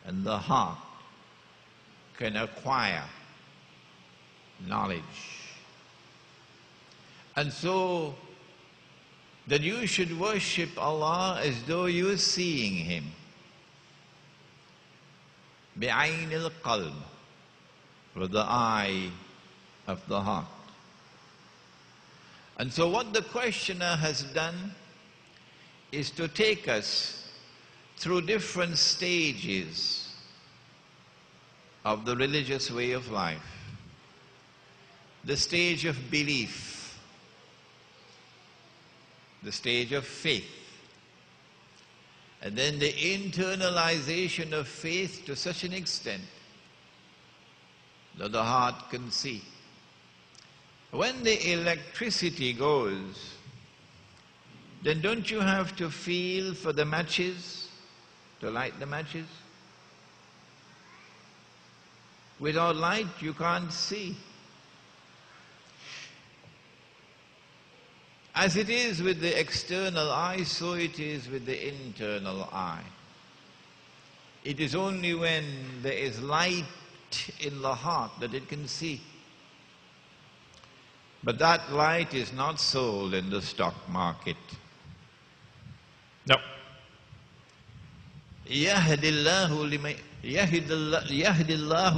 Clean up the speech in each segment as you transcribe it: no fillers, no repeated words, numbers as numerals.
and the heart can acquire knowledge. And so, that you should worship Allah as though you're seeing Him. بعين القلب, with the eye of the heart. And so what the questioner has done is to take us through different stages of the religious way of life. The stage of belief, the stage of faith, and then the internalization of faith to such an extent that the heart can see. When the electricity goes, then don't you have to feel for the matches, to light the matches? Without light, you can't see. As it is with the external eye, so it is with the internal eye. It is only when there is light in the heart that it can see. But that light is not sold in the stock market. No. يهدي الله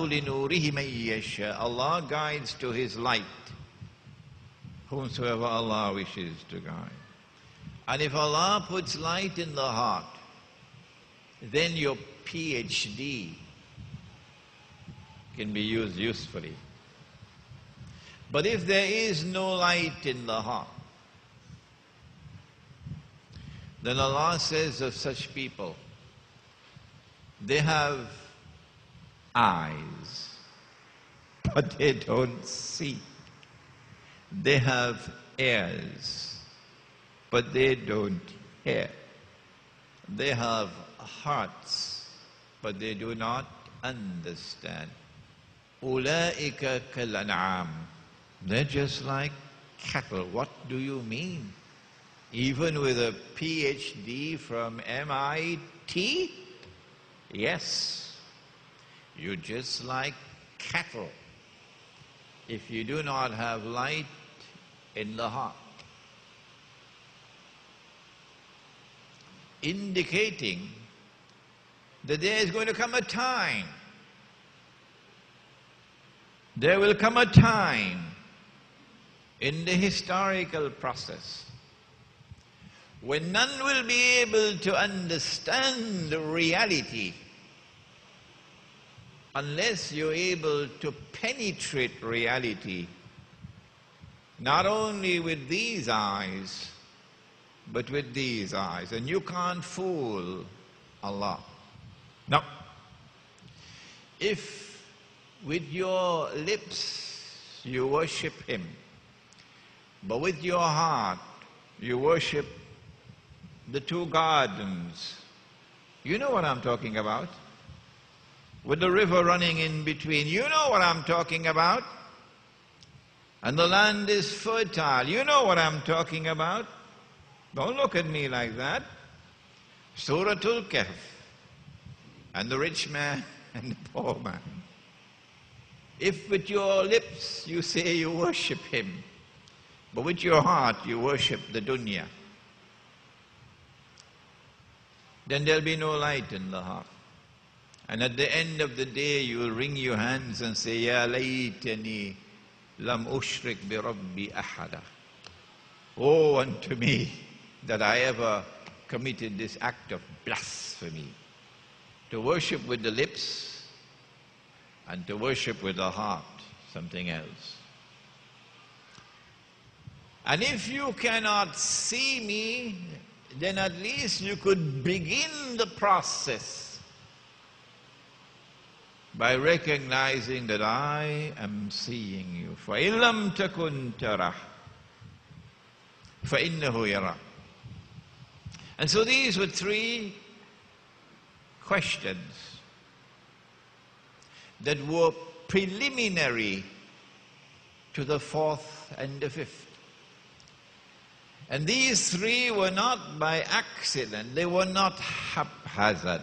لنوره من يشاء. Allah guides to His light whomsoever Allah wishes to guide. And if Allah puts light in the heart, then your PhD can be used usefully. But if there is no light in the heart, then Allah says of such people, they have eyes, but they don't see. They have ears, but they don't hear. They have hearts, but they do not understand. أولئك كالأنعام. They're just like cattle. What do you mean? Even with a PhD from MIT? Yes. You're just like cattle if you do not have light in the heart. Indicating that there is going to come a time, there will come a time in the historical process when none will be able to understand the reality unless you're able to penetrate reality not only with these eyes but with these eyes. And you can't fool Allah. No. If with your lips you worship Him, but with your heart you worship the two gardens, you know what I'm talking about? With the river running in between, you know what I'm talking about? And the land is fertile, you know what I'm talking about? Don't look at me like that. Suratul Kahf, and the rich man and the poor man. If with your lips you say you worship Him, but with your heart you worship the dunya, then there'll be no light in the heart. And at the end of the day you will wring your hands and say, Ya laytani lam ushrik bi rabbi ahada. Woe unto me that I ever committed this act of blasphemy, to worship with the lips and to worship with the heart something else. And if you cannot see me, then at least you could begin the process by recognizing that I am seeing you. فَإِن لَمْ تَكُنْ تَرَهُ فَإِنَّهُ يَرَاكَ. And so these were three questions that were preliminary to the fourth and the fifth. And these three were not by accident, they were not haphazard.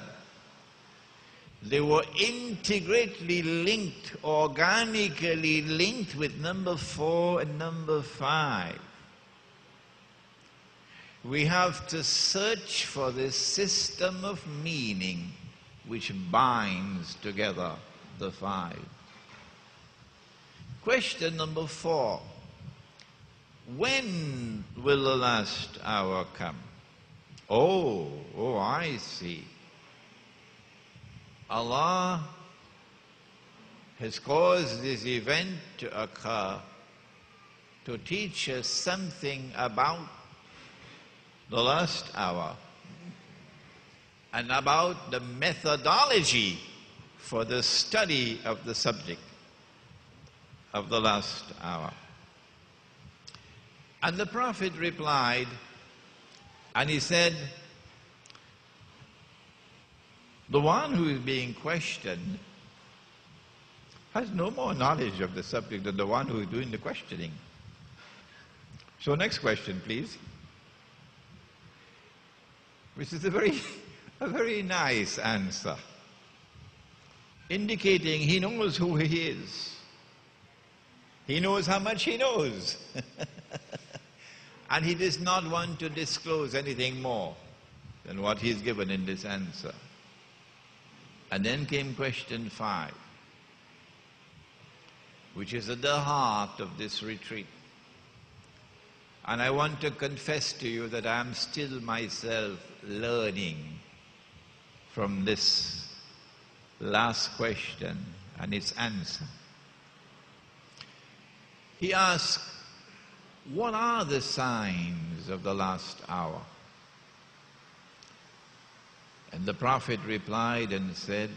They were integrally linked, organically linked with number 4 and number 5. We have to search for this system of meaning which binds together the 5. Question number 4. When will the last hour come? Oh, I see. Allah has caused this event to occur to teach us something about the last hour and about the methodology for the study of the subject of the last hour. And the Prophet replied, and he said, the one who is being questioned has no more knowledge of the subject than the one who is doing the questioning. So next question, please. Which is a very nice answer, indicating he knows who he is. He knows how much he knows. And he does not want to disclose anything more than what he's given in this answer. And then came question 5, which is at the heart of this retreat. And I want to confess to you that I am still myself learning from this last question and its answer. He asked, what are the signs of the last hour? And the Prophet replied and said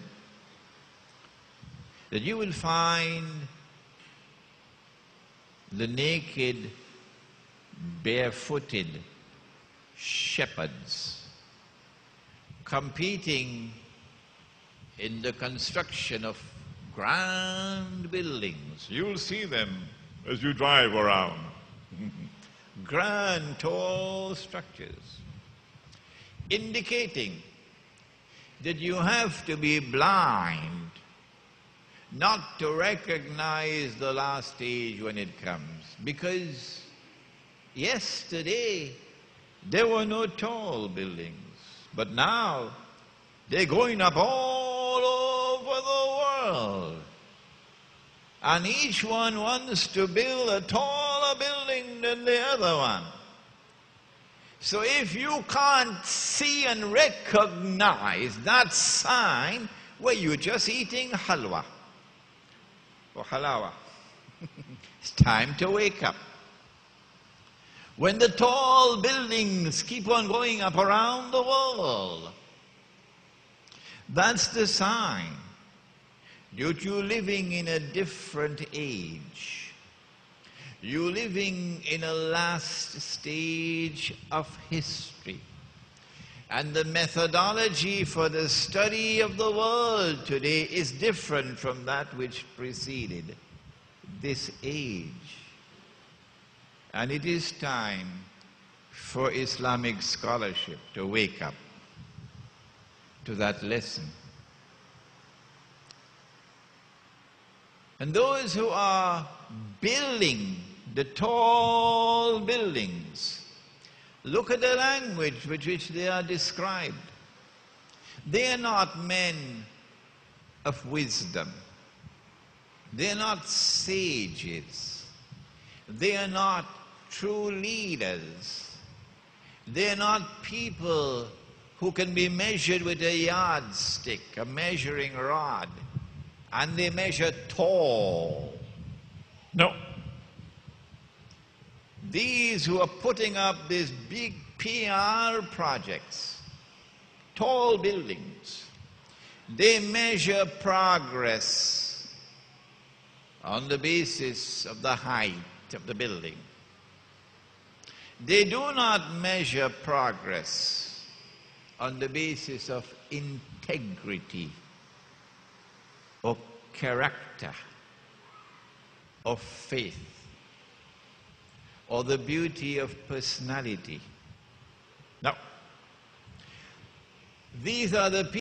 that you will find the naked, barefooted shepherds competing in the construction of grand buildings. You'll see them as you drive around. Grand, tall structures, indicating that you have to be blind not to recognize the last stage when it comes. Because yesterday there were no tall buildings, but now they're going up all over the world. And each one wants to build a taller building than the other one. So if you can't see and recognize that sign, well, you're just eating halwa or halawa. It's time to wake up. When the tall buildings keep on going up around the world, that's the sign that you're living in a different age. You're living in a last stage of history. And the methodology for the study of the world today is different from that which preceded this age. And it is time for Islamic scholarship to wake up to that lesson. And those who are building the tall buildings, look at the language with which they are described. They are not men of wisdom. They are not sages. They are not true leaders. They are not people who can be measured with a yardstick, a measuring rod, and they measure tall. No. These who are putting up these big PR projects, tall buildings, they measure progress on the basis of the height of the building. They do not measure progress on the basis of integrity or character or faith or the beauty of personality. No. These are the people